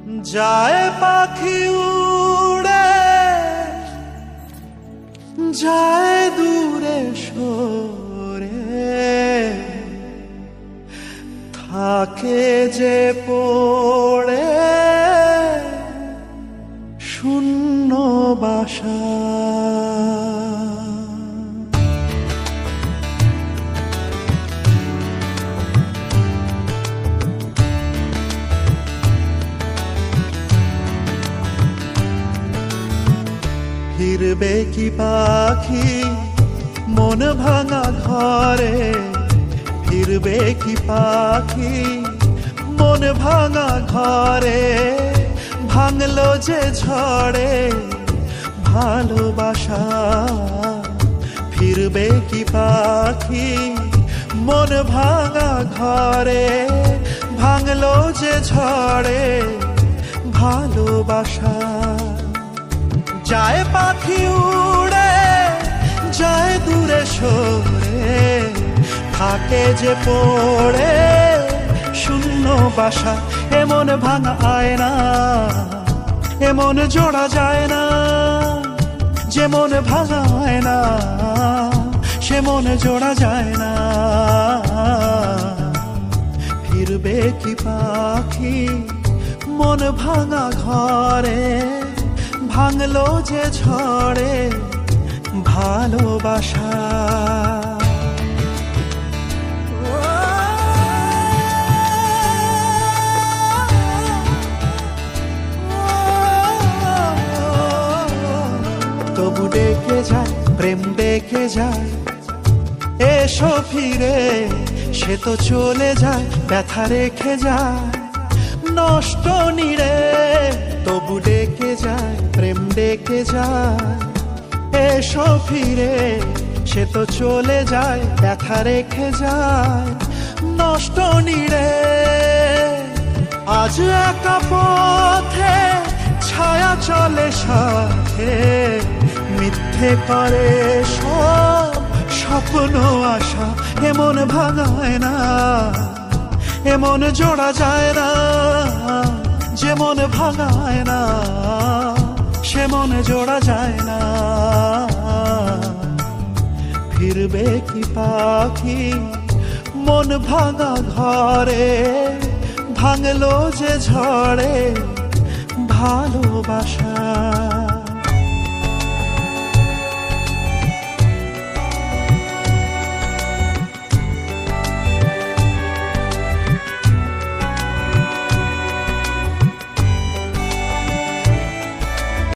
যায় পাখি উড়ে যায় দূরে সরে, থাকে যে পড়ে শূন্য বাসা। ফিরবে কি পাখি মন ভাঙা ঘরে, ফিরবে কি পাখি মন ভাঙা ঘরে, ভাঙলো যে ঝড়ে ভালোবাসা। ফিরবে কি পাখি মন ভাঙা ঘরে, ভাঙলো যে ঝড়ে ভালোবাসা। যায় পাখি উড়ে যায় দূরে সরে, থাকে যে পড়ে শূন্য বাসা। এমন ভাঙা আয়না এমন জোড়া যায় না, যেমন ভাঙা আয়না সে মন জোড়া যায় না। ফিরবে কি পাখি মন ভাঙা ঘরে, ভাঙলো যে ঝড়ে ভালোবাসা। তবু ডেকে যায় প্রেম ডেকে যায়, এসো ফিরে সে তো চলে যায় ব্যথা রেখে যায় নষ্ট নিরে। তবু ডেকে যায় প্রেম ডেকে যায়, এসো ফিরে সে তো চলে যায় ব্যথা রেখে যায় নষ্ট নিরে। আজ একা পথে ছায়া চলে সাথে, মিথ্যে করে সব স্বপ্ন আশা। এমন ভাঙায় না এমন জোড়া যায় না, যেমন ভাঙায় না সে মন জোড়া যায় না। ফিরবে কি পাখি মন ভাঙা ঘরে, ভাঙলো যে ঝড়ে ভালোবাসা।